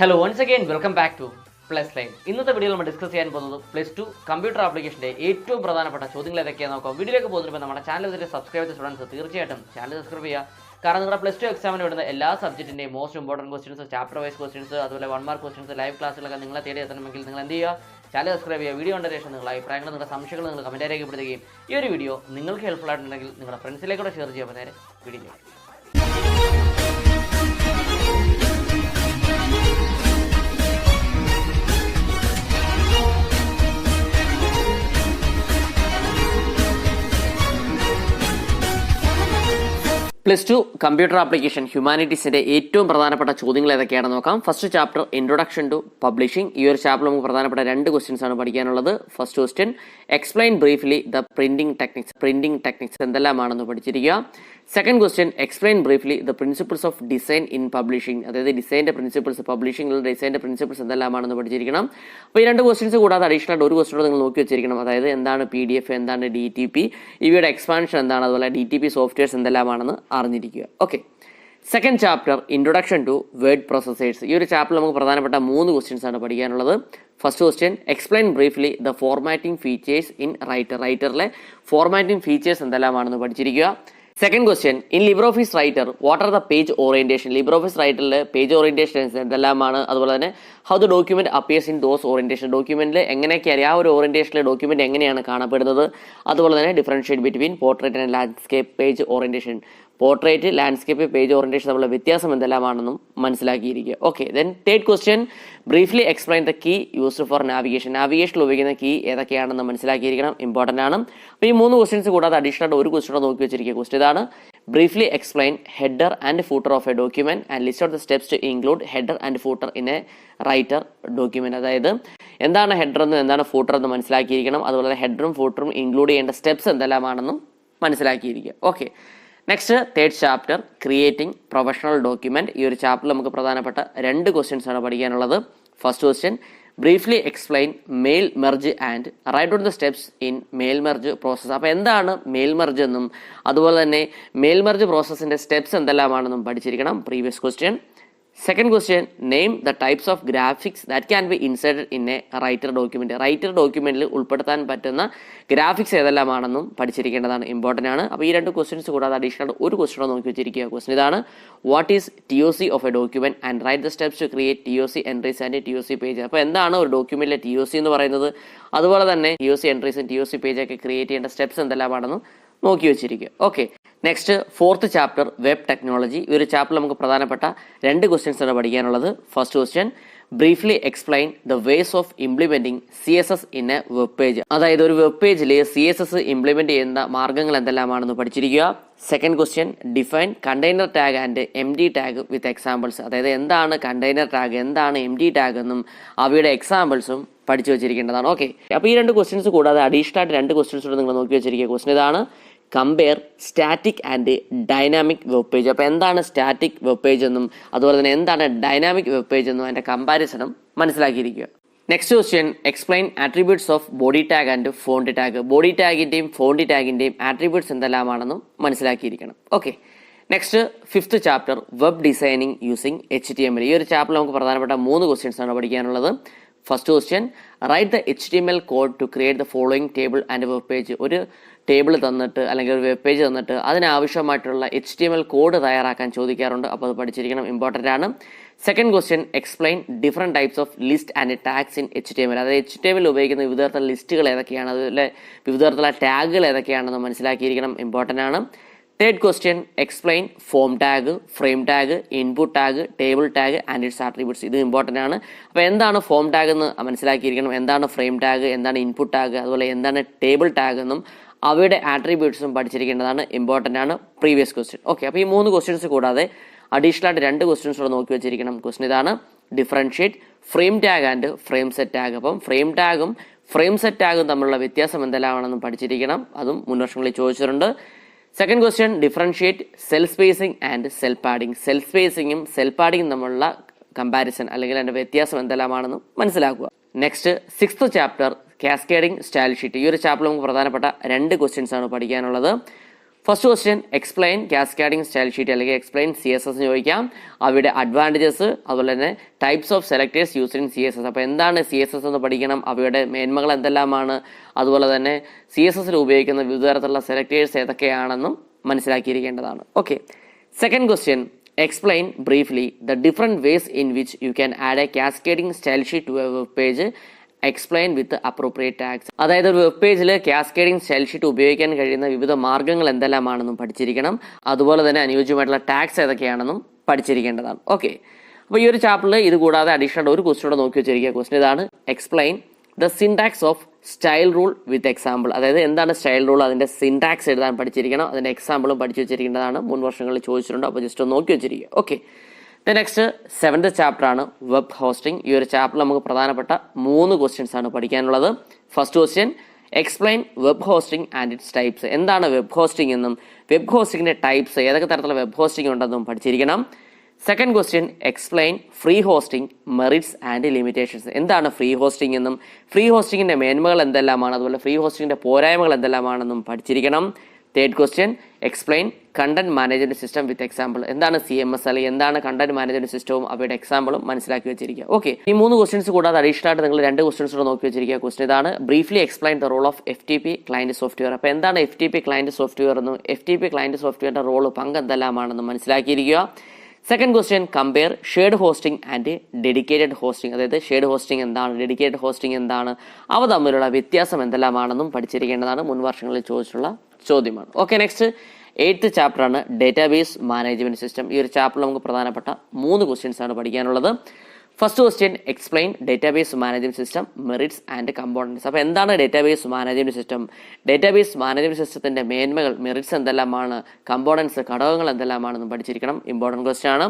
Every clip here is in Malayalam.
Hello once again welcome back to Plus Line. ഇന്നത്തെ വീഡിയോയിൽ നമ്മൾ ഡിസ്കസ് ചെയ്യാൻ പോകുന്നത് +2 കമ്പ്യൂട്ടർ ആപ്ലിക്കേഷൻ്റെ ഏറ്റവും പ്രധാനപ്പെട്ട ചോദ്യങ്ങൾ ഏതൊക്കെയാണെന്ന് നോക്കാം. വീഡിയോയിലേക്ക് പോകുന്നതിന് നമ്മുടെ ചാനൽ ഇതിൽ സബ്സ്ക്രൈബ് ചെയ്ത സ്റ്റുഡൻസ് തീർച്ചയായിട്ടും ചാനൽ സബ്സ്ക്രൈബ് ചെയ്യുക. കാരണം നിങ്ങളുടെ +2 എക്സാമിന് വരുന്ന എല്ലാ സബ്ജക്റ്റിൻ്റെയും most important questions, chapter wise questions, അതുപോലെ 1 മാർക്ക് ക്വസ്റ്റ്യൻസ്, ലൈവ് ക്ലാസ്സുകളൊക്കെ നിങ്ങളെ തേടി എത്തണമെങ്കിൽ നിങ്ങൾ എന്ത് ചെയ്യുക? ചാനൽ സബ്സ്ക്രൈബ് ചെയ്യുക. വീഡിയോ കണ്ട ശേഷം നിങ്ങളുടെ അഭിപ്രായങ്ങൾ, നിങ്ങളുടെ സംശയങ്ങൾ നിങ്ങൾ കമൻറ്റ് രേഖപ്പെടുത്തുകയും ഈ ഒരു വീഡിയോ നിങ്ങൾക്ക് ഹെൽപ്ഫുൾ ആയിട്ടുണ്ടെങ്കിൽ നിങ്ങളുടെ ഫ്രണ്ട്സിലേക്കൂടെ ഷെയർ ചെയ്യുമ്പോൾ നേരെ വീഡിയോ. +2 കമ്പ്യൂട്ടർ ആപ്ലിക്കേഷൻ ഹ്യൂമാനിറ്റീസിൻ്റെ ഏറ്റവും പ്രധാനപ്പെട്ട ചോദ്യങ്ങൾ ഏതൊക്കെയാണെന്ന് നോക്കാം. First chapter introduction to publishing. ഈ ഒരു ചാപ്റ്റർ നമുക്ക് പ്രധാനപ്പെട്ട 2 ക്വസ്റ്റ്യൻസ് ആണ് പഠിക്കാനുള്ളത്. First question, explain briefly the printing techniques എന്തെല്ലാമാണെന്ന് പഠിച്ചിരിക്കുക. Second question, explain briefly the principles of design in publishing. അതായത് ഡിസൈൻ്റെ പ്രിൻസിപ്പിൾസ്, പബ്ലിഷിംഗിലുള്ള ഡിസൈൻ്റെ പ്രിൻസിപ്പിൾസ് എന്തെല്ലാമാണെന്ന് പഠിച്ചിരിക്കണം. അപ്പോൾ ഈ 2 ക്വസ്റ്റ്യൻസ് കൂടാതെ അഡീഷണൽ ആയിട്ട് ഒരു ക്വസ്റ്റ്യൻ നിങ്ങൾ നോക്കി വെച്ചിരിക്കണം. അതായത് എന്താണ് PDF, എന്താണ് DTP, ഇവയുടെ എക്സ്പാൻഷൻ എന്താണ്, അതുപോലെ DTP സോഫ്റ്റ്വെയർസ് എന്തെല്ലാമാണെന്ന് അറിഞ്ഞിരിക്കുക. Okay, second chapter introduction to word processors. ഈ ഒരു ചാപ്റ്ററിൽ നമുക്ക് പ്രധാനപ്പെട്ട 3 ക്വസ്റ്റ്യൻസ് ആണ് പഠിക്കാനുള്ളത്. First question, explain briefly the formatting features in റൈറ്ററിലെ ഫോർമാറ്റിംഗ് ഫീച്ചേഴ്സ് എന്തെല്ലാമാണെന്ന് പഠിച്ചിരിക്കുക. Second question, in LibreOffice Writer what are the page orientation. LibreOffice റൈറ്ററിൽ പേജ് ഓറിയന്റേഷൻ എന്തെല്ലാമാണ്, അതുപോലെ തന്നെ how the document appears in those orientation. ഡോക്യുമെന്റിൽ എങ്ങനെയൊക്കെ അറിയാം, ആ ഒരു ഓറിയന്റേഷനിലെ ഡോക്യുമെന്റ് എങ്ങനെയാണ് കാണപ്പെടുന്നത്. അതുപോലെ തന്നെ differentiate between portrait and landscape page orientation. Portrait, landscape, page orientation തമ്മിലുള്ള വ്യത്യാസം എന്തെല്ലാമാണെന്നും മനസ്സിലാക്കിയിരിക്കുക. Okay, then third question, briefly explain the key used for navigation. നാവിഗേഷനിൽ ഉപയോഗിക്കുന്ന കീ ഏതൊക്കെയാണെന്ന് മനസ്സിലാക്കിയിരിക്കണം, ഇമ്പോർട്ടൻ്റ് ആണ്. അപ്പോൾ ഈ 3 ക്വസ്റ്റ്യൻസ് കൂടാതെ അഡീഷണൽ ആയിട്ട് ഒരു ക്വസ്റ്റ്യൻ നോക്കി വെച്ചിരിക്കുക. ക്വസ്റ്റ്യൻ ഇതാണ്, briefly explain header and footer of a document and list out the steps to include header and footer in a writer document. അതായത് എന്താണ് ഹെഡർ എന്നും എന്താണ് ഫൂട്ടർ എന്ന് മനസ്സിലാക്കിയിരിക്കണം. അതുപോലെ ഹെഡറും ഫൂട്ടറും ഇൻക്ലൂഡ് ചെയ്യേണ്ട സ്റ്റെപ്സ് എന്തെല്ലാമാണെന്നും മനസ്സിലാക്കിയിരിക്കുക. Okay, next third chapter creating professional document. ഈ ഒരു ചാപ്റ്ററിൽ നമുക്ക് പ്രധാനപ്പെട്ട 2 ക്വസ്റ്റ്യൻസ് ആണ് പഠിക്കാനുള്ളത്. First question, briefly explain mail merge and write out the steps in mail merge process. അപ്പോൾ എന്താണ് മെയിൽ മെർജ് എന്നും അതുപോലെ തന്നെ മെയിൽ മെർജ് പ്രോസസ്സിൻ്റെ സ്റ്റെപ്സ് എന്തെല്ലാമാണെന്നും പഠിച്ചിരിക്കണം, previous question. Second question, name the types of graphics that can be inserted in a writer document. Writer ഡോക്യുമെന്റിൽ ഉൾപ്പെടുത്താൻ പറ്റുന്ന ഗ്രാഫിക്സ് ഏതെല്ലാമാണെന്നും പഠിച്ചിരിക്കേണ്ടതാണ്, ഇമ്പോർട്ടൻ്റ് ആണ്. അപ്പോൾ ഈ 2 ക്വസ്റ്റ്യൻസ് കൂടാതെ അഡീഷണൽ ഒരു ക്വസ്റ്റ്യൻ നോക്കി വെച്ചിരിക്കുക. ക്വസ്റ്റ്യൻ ഇതാണ്, what is TOC of a document and write the steps to create TOC entries and TOC page. അപ്പോൾ എന്താണ് ഒരു ഡോക്യുമെന്റിലെ TOC എന്ന് പറയുന്നത്, അതുപോലെ തന്നെ TOC എൻട്രീസും TOC പേജൊക്കെ ക്രിയേറ്റ് ചെയ്യേണ്ട സ്റ്റെപ്സ് എന്തെല്ലാമാണെന്നും നോക്കി വെച്ചിരിക്കുക. Okay, next fourth chapter web technology. ഈ ഒരു ചാപ്റ്ററിൽ നമുക്ക് പ്രധാനപ്പെട്ട 2 ക്വസ്റ്റ്യൻസ് ആണ് പഠിക്കാനുള്ളത്. First question, briefly explain the ways of implementing CSS in a web page. അതായത് ഒരു വെബ് പേജിൽ CSS ഇംപ്ലിമെന്റ് ചെയ്യുന്ന മാർഗ്ഗങ്ങൾ എന്തെല്ലാമാണെന്ന് പഠിച്ചിരിക്കുക. സെക്കൻഡ് ക്വസ്റ്റ്യൻ, define container tag and MD tag with examples. അതായത് എന്താണ് കണ്ടെയ്നർ ടാഗ്, എന്താണ് MD ടാഗ് എന്നും അവയുടെ എക്സാമ്പിൾസും പഠിച്ചു വെച്ചിരിക്കേണ്ടതാണ്. ഓക്കെ, അപ്പോൾ ഈ 2 ക്വസ്റ്റ്യൻസ് കൂടാതെ അഡീഷണൽ ആയിട്ട് 2 ക്വസ്റ്റ്യൻസ് കൂടെ നിങ്ങൾ നോക്കി വെച്ചിരിക്കുക. ക്വസ്റ്റ്യൻ ഇതാണ്, compare static and dynamic web page. അപ്പോൾ എന്താണ് സ്റ്റാറ്റിക് വെബ് പേജ് എന്നും അതുപോലെ തന്നെ എന്താണ് ഡൈനാമിക് വെബ് പേജ് എന്നും അതിൻ്റെ കമ്പാരിസണും മനസ്സിലാക്കിയിരിക്കുക. Next question, explain attributes of body tag and font tag. Body ടാഗിൻ്റെയും ഫോണ്ട് ടാഗിൻ്റെയും ആട്രിബ്യൂട്ട്സ് എന്തെല്ലാമാണെന്നും മനസ്സിലാക്കിയിരിക്കണം. Okay, next fifth chapter web designing using HTML. ഈ ഒരു ചാപ്റ്ററിൽ നമുക്ക് പ്രധാനപ്പെട്ട 3 ക്വസ്റ്റ്യൻസ് ആണ് പഠിക്കാനുള്ളത്. First question, write the HTML code to create the following table and web page. ഒരു ടേബിൾ തന്നിട്ട് അല്ലെങ്കിൽ ഒരു വെബ് പേജ് തന്നിട്ട് അതിനാവശ്യമായിട്ടുള്ള HTML കോഡ് തയ്യാറാക്കാൻ ചോദിക്കാറുണ്ട്. അപ്പോൾ അത് പഠിച്ചിരിക്കണം, ഇമ്പോർട്ടൻ്റ് ആണ്. Second question, explain different types of list and tags in HTML. അതായത് HTML ഉപയോഗിക്കുന്ന വിവിധ തരത്തിലുള്ള ലിസ്റ്റുകൾ ഏതൊക്കെയാണ്, അതുപോലെ വിവിധ തരത്തിലുള്ള ടാഗുകൾ ഏതൊക്കെയാണെന്ന് മനസ്സിലാക്കിയിരിക്കണം, ഇമ്പോർട്ടൻ്റ് ആണ്. Third question, explain form tag, frame tag, input tag, table tag and it's attributes. ഇത് ഇമ്പോർട്ടൻ്റ് ആണ്. അപ്പോൾ എന്താണ് ഫോം ടാഗ് എന്ന് മനസ്സിലാക്കിയിരിക്കണം, എന്താണ് ഫ്രെയിം ടാഗ്, എന്താണ് ഇൻപുട്ട് ടാഗ്, അതുപോലെ എന്താണ് ടേബിൾ ടാഗ് എന്നും അവയുടെ ആട്രിബ്യൂട്ട്സും പഠിച്ചിരിക്കേണ്ടതാണ്, ഇമ്പോർട്ടൻ്റ് ആണ്, പ്രീവിയസ് ക്വസ്റ്റ്യൻ. ഓക്കെ, അപ്പോൾ ഈ 3 ക്വസ്റ്റ്യൻസ് കൂടാതെ അഡീഷണൽ ആയിട്ട് 2 ക്വസ്റ്റ്യൻസ് കൂടെ നോക്കി വെച്ചിരിക്കണം. ക്വസ്റ്റ്യൻ ഇതാണ്, differentiate frame tag and frameset tag. അപ്പം ഫ്രെയിം ടാഗും ഫ്രെയിം സെറ്റ് ടാഗും തമ്മിലുള്ള വ്യത്യാസം എന്തെല്ലാമാണെന്നും പഠിച്ചിരിക്കണം, അതും മുൻ വർഷങ്ങളിൽ ചോദിച്ചിട്ടുണ്ട്. Second question, differentiate cell spacing and cell padding. Cell സ്പേസിങ്ങും സെൽ പാഡിങ്ങും തമ്മിലുള്ള കമ്പാരിസൺ അല്ലെങ്കിൽ അതിൻ്റെ വ്യത്യാസം എന്തെല്ലാമാണെന്നും മനസ്സിലാക്കുക. Next sixth chapter cascading style sheet. ഈ ഒരു ചാപ്റ്ററിൽ നമുക്ക് പ്രധാനപ്പെട്ട 2 ക്വസ്റ്റ്യൻസ് ആണ് പഠിക്കാനുള്ളത്. First question explain cascading style sheet അല്ലെങ്കിൽ എക്സ്പ്ലെയിൻ CSS ചോദിക്കാം. അവയുടെ അഡ്വാൻറ്റേജസ് അതുപോലെ തന്നെ types of selectors used in CSS. അപ്പോൾ എന്താണ് CSS എന്ന് പഠിക്കണം, അവയുടെ മേന്മകൾ എന്തെല്ലാമാണ്, അതുപോലെ തന്നെ CSSൽ ഉപയോഗിക്കുന്ന വിവിധ തരത്തിലുള്ള സെലക്ടേഴ്സ് ഏതൊക്കെയാണെന്നും മനസ്സിലാക്കിയിരിക്കേണ്ടതാണ്. Okay. Second question explain briefly the different ways in which you can add a cascading style sheet to a web page explain with appropriate tags. അതായത് ഒരു വെബ് പേജിൽ കാസ്കേഡിംഗ് സ്റ്റൈൽ ഷീറ്റ് ഉപയോഗിക്കാൻ കഴിയുന്ന വിവിധ മാർഗ്ഗങ്ങൾ എന്തെല്ലാമാണെന്നും പഠിച്ചിരിക്കണം. അതുപോലെ തന്നെ അനുയോജ്യമായിട്ടുള്ള ടാഗ്സ് ഏതൊക്കെയാണെന്നും പഠിച്ചിരിക്കേണ്ടതാണ്. ഓക്കെ. അപ്പോൾ ഈ ഒരു ചാപ്റ്ററിൽ ഇത് കൂടാതെ അഡീഷണൽ ഒരു ക്വസ്റ്റ്യൻ നോക്കി വെച്ചിരിക്കുക. ക്വസ്റ്റ്യൻ ഇതാണ്, explain the syntax of style rule with example. അതായത് എന്താണ് സ്റ്റൈൽ റൂൾ, അതിന്റെ സിൻടാക്സ് എഴുതാൻ പഠിച്ചിരിക്കണം, അതിന്റെ എക്സാമ്പിളും പഠിച്ചു വെച്ചിരിക്കേണ്ടതാണ്. മുൻ വർഷങ്ങളിൽ ചോദിച്ചിട്ടുണ്ട്, അപ്പോൾ ജസ്റ്റ് ഒന്ന് നോക്കി വെച്ചിരിക്കുക. ഓക്കെ. നെക്സ്റ്റ് 7th ചാപ്റ്റർ ആണ് വെബ് ഹോസ്റ്റിംഗ്. ഈ ഒരു ചാപ്റ്ററിൽ നമുക്ക് പ്രധാനപ്പെട്ട 3 ക്വസ്റ്റ്യൻസ് ആണ് പഠിക്കാനുള്ളത്. First question explain web hosting and it's types. എന്താണ് വെബ് ഹോസ്റ്റിംഗ് എന്നും വെബ് ഹോസ്റ്റിംഗിന്റെ ടൈപ്സ് ഏതൊക്കെ തരത്തിലുള്ള വെബ് ഹോസ്റ്റിംഗ് ഉണ്ടെന്നും പഠിച്ചിരിക്കണം. Second question explain free hosting merits and limitations. എന്താണ് ഫ്രീ ഹോസ്റ്റിംഗ് എന്നും ഫ്രീ ഹോസ്റ്റിംഗിന്റെ മേന്മകൾ എന്തെല്ലാമാണ്, അതുപോലെ ഫ്രീ ഹോസ്റ്റിംഗിന്റെ പോരായ്മകൾ എന്തെല്ലാമാണെന്നും പഠിച്ചിരിക്കണം. Third question explain content management system with example. എന്താണ് CMS അല്ലെങ്കിൽ എന്താണ് കണ്ടന്റ് മാനേജ്മെന്റ് സിസ്റ്റവും അവയുടെ എക്സാമ്പിളും മനസ്സിലാക്കി വെച്ചിരിക്കുക. ഓക്കെ. ഈ 3 ക്വസ്റ്റ്യൻസ് കൂടാതെ അഡീഷണൽ ആയിട്ട് നിങ്ങൾ 2 ക്വസ്റ്റ്യൻസ് കൂടെ നോക്കി വെച്ചിരിക്കുക. ക്വസ്റ്റ്യൻ ഇതാണ്, briefly explain the role of FTP client software. അപ്പോൾ എന്താണ് FTP ക്ലയന്റ് സോഫ്റ്റ്വെയർ എന്നും FTP ക്ലയന്റ് സോഫ്റ്റ്വെയറിന്റെ റോള് പങ്ക് എന്തെല്ലാമാണെന്നും മനസ്സിലാക്കിയിരിക്കുക. Second question compare shared hosting and dedicated hosting. അതായത് ഷെയർഡ് ഹോസ്റ്റിംഗ് എന്താണ്, ഡെഡിക്കേറ്റഡ് ഹോസ്റ്റിംഗ് എന്താണ്, അവ തമ്മിലുള്ള വ്യത്യാസം എന്തെല്ലാമാണെന്നും പഠിച്ചിരിക്കേണ്ടതാണ്. മുൻ വർഷങ്ങളിൽ ചോദിച്ചിട്ടുള്ള ചോദ്യമാണ്. ഓക്കെ. നെക്സ്റ്റ് 8th ചാപ്റ്റർ ആണ് ഡേറ്റാബേസ് മാനേജ്മെന്റ് സിസ്റ്റം. ഈ ഒരു ചാപ്റ്ററിൽ നമുക്ക് പ്രധാനപ്പെട്ട 3 ക്വസ്റ്റ്യൻസ് ആണ് പഠിക്കാനുള്ളത്. First question explain database management system merits and components. അപ്പോൾ എന്താണ് database management system, database management സിസ്റ്റത്തിന്റെ മേന്മകൾ, മെറിറ്റ്സ് എന്തെല്ലാമാണ്, കമ്പോണൻസ് ഘടകങ്ങൾ എന്തെല്ലാമാണെന്നും പഠിച്ചിരിക്കണം. ഇമ്പോർട്ടൻറ്റ് ക്വസ്റ്റ്യൻ ആണ്.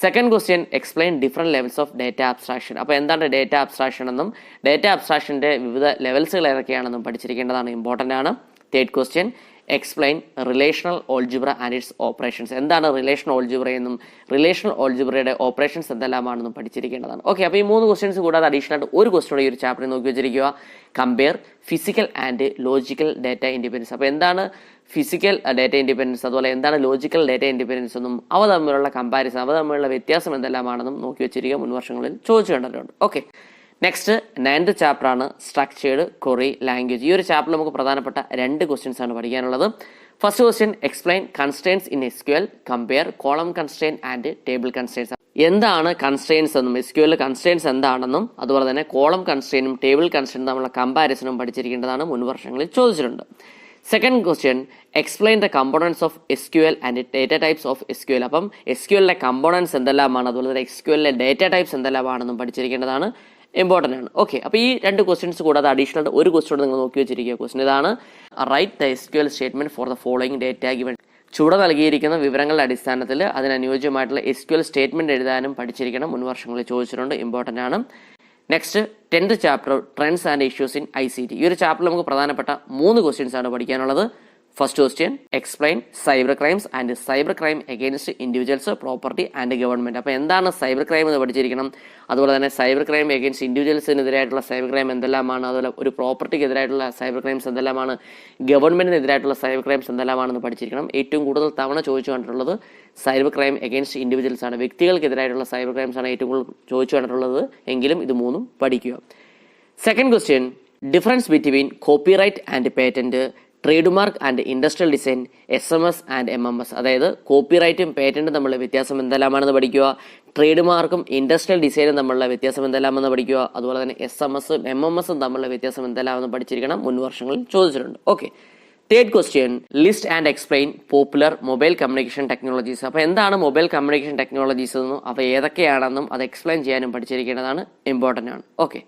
Second question explain different levels of data abstraction. അപ്പോൾ എന്താണ് ഡേറ്റ അബ്സ്ട്രാക്ഷൻ എന്നും ഡേറ്റ അബ്സ്ട്രാക്ഷൻ്റെ വിവിധ ലെവൽസുകൾ ഏതൊക്കെയാണെന്നും പഠിച്ചിരിക്കേണ്ടതാണ്. ഇമ്പോർട്ടൻ്റ് ആണ്. Third question explain relational algebra and it's operations. എന്താണ് റിലേഷണൽ ഓൾജിബ്ര എന്നും റിലേഷണൽ ഓൾജിബ്രയുടെ ഓപ്പറേഷൻസ് എന്തെല്ലാമാണെന്നും പഠിച്ചിരിക്കേണ്ടതാണ്. ഓക്കെ. അപ്പോൾ ഈ 3 ക്വസ്റ്റ്യൻസ് കൂടാതെ അഡീഷണൽ ആയിട്ട് ഒരു ക്വസ്റ്റ്യൻ ഈ ഒരു ചാപ്റ്ററിൽ നോക്കി വെച്ചിരിക്കുക, compare physical and logical data independence. അപ്പോൾ എന്താണ് ഫിസിക്കൽ ഡേറ്റ ഇൻഡിപെൻഡൻസ്, അതുപോലെ എന്താണ് ലോജിക്കൽ ഡേറ്റ ഇൻഡിപെൻഡൻസ് എന്നും അവ തമ്മിലുള്ള കമ്പാരിസൺ, അവ തമ്മിലുള്ള വ്യത്യാസം എന്തെല്ലാമാണെന്നും നോക്കി വെച്ചിരിക്കുക. മുൻ വർഷങ്ങളിൽ ചോദിച്ചു കണ്ടിട്ടുണ്ട്. ഓക്കെ. നെക്സ്റ്റ് 9th ചാപ്റ്റർ ആണ് സ്ട്രക്ചേർഡ് ക്വറി ലാംഗ്വേജ്. ഈ ഒരു ചാപ്റ്ററിൽ നമുക്ക് പ്രധാനപ്പെട്ട 2 ക്വസ്റ്റ്യൻസ് ആണ് പഠിക്കാനുള്ളത്. First question explain constraints in SQL compare column constrain and table constraints. എന്താണ് കൺസ്ട്രെയിൻസ് എന്നും SQL കൺസ്ട്രെയിൻസ് എന്താണെന്നും അതുപോലെ തന്നെ കോളം കൺസ്ട്രെയിനും ടേബിൾ കൺസ്ട്രെയിനും തമ്മിലുള്ള കമ്പാരിസണും പഠിച്ചിരിക്കേണ്ടതാണ്. മുൻ വർഷങ്ങളിൽ ചോദിച്ചിട്ടുണ്ട്. Second question explain the components of SQL and data types of SQL. അപ്പം SQLിലെ കമ്പോണൻസ് എന്തെല്ലാമാണ്, അതുപോലെ തന്നെ SQLിലെ ഡേറ്റ ടൈപ്സ് എന്തെല്ലാമാണെന്നും പഠിച്ചിരിക്കേണ്ടതാണ്. ഇമ്പോർട്ടൻ്റ് ആണ്. ഓക്കെ. അപ്പോൾ ഈ 2 ക്വസ്റ്റ്യൻസ് കൂടാതെ അഡീഷണൽ ഒരു ക്വസ്റ്റ്യൻ നിങ്ങൾ നോക്കി വെച്ചിരിക്കുക. ക്വസ്റ്റ്യൻ ഇതാണ്, write the SQL statement for the following data given. ചുവടെ നൽകിയിരിക്കുന്ന വിവരങ്ങളുടെ അടിസ്ഥാനത്തിൽ അതിനനുയോജ്യമായിട്ടുള്ള SQL സ്റ്റേറ്റ്മെന്റ് എഴുതാനും പഠിച്ചിരിക്കണം. മുൻ വർഷങ്ങളിൽ ചോദിച്ചിട്ടുണ്ട്. ഇമ്പോർട്ടൻ്റ് ആണ്. Next 10th chapter trends and issues in ICT. ഈ ഒരു ചാപ്റ്ററിൽ നമുക്ക് പ്രധാനപ്പെട്ട 3 ക്വസ്റ്റ്യൻസ് ആണ് പഠിക്കാനുള്ളത്. First question explain cyber crimes and cyber crime against individuals property and government. അപ്പോൾ എന്താണ് സൈബർ ക്രൈം എന്ന് പഠിച്ചിരിക്കണം. അതുപോലെ തന്നെ സൈബർ ക്രൈം അഗെയിൻസ്റ്റ് ഇൻഡിവിജ്വൽസിനെതിരായിട്ടുള്ള സൈബർ ക്രൈം എന്തെല്ലാമാണ്, അതുപോലെ ഒരു പ്രോപ്പർട്ടിക്ക് എതിരായിട്ടുള്ള സൈബർ ക്രൈംസ് എന്തെല്ലാമാണ്, ഗവൺമെന്റിനെതിരായിട്ടുള്ള സൈബർ ക്രൈംസ് എന്തെല്ലാമാണെന്ന് പഠിച്ചിരിക്കണം. ഏറ്റവും കൂടുതൽ തവണ ചോദിച്ചു കണ്ടിട്ടുള്ളത് സൈബർ ക്രൈം അഗെയിൻസ്റ്റ് ഇൻഡിവിജ്വൽസ് ആണ്. വ്യക്തികൾക്കെതിരായിട്ടുള്ള സൈബർ ക്രൈംസ് ആണ് ഏറ്റവും കൂടുതൽ ചോദിച്ചു കണ്ടിട്ടുള്ളത്. എങ്കിലും ഇത് 3 പഠിക്കുക. Second question difference between copyright and patent, trade mark and industrial design, SMS and MMS. അതായത് കോപ്പിറൈറ്റും പേറ്റന്റും തമ്മിലുള്ള വ്യത്യാസം എന്തെല്ലാമാണെന്ന് പഠിക്കുക, ട്രേഡ് മാർക്കും ഇൻഡസ്ട്രിയൽ ഡിസൈനും തമ്മിലുള്ള വ്യത്യാസം എന്തെല്ലാമെന്ന് പഠിക്കുക, അതുപോലെ തന്നെ SMS MMS തമ്മിലുള്ള വ്യത്യാസം എന്തെല്ലാമെന്ന് പഠിച്ചിരിക്കണം. മുൻ വർഷങ്ങളിൽ ചോദിച്ചിട്ടുണ്ട്. Okay. Third question list and explain popular mobile communication technologies. അപ്പോൾ എന്താണ് മൊബൈൽ കമ്മ്യൂണിക്കേഷൻ ടെക്നോളജീസ് എന്നും അവ ഏതൊക്കെയാണെന്നും അത് എക്സ്പ്ലെയിൻ ചെയ്യാനും പഠിച്ചിരിക്കേണ്ടതാണ്. ഇമ്പോർട്ടൻ്റ് ആണ്. ഓക്കെ.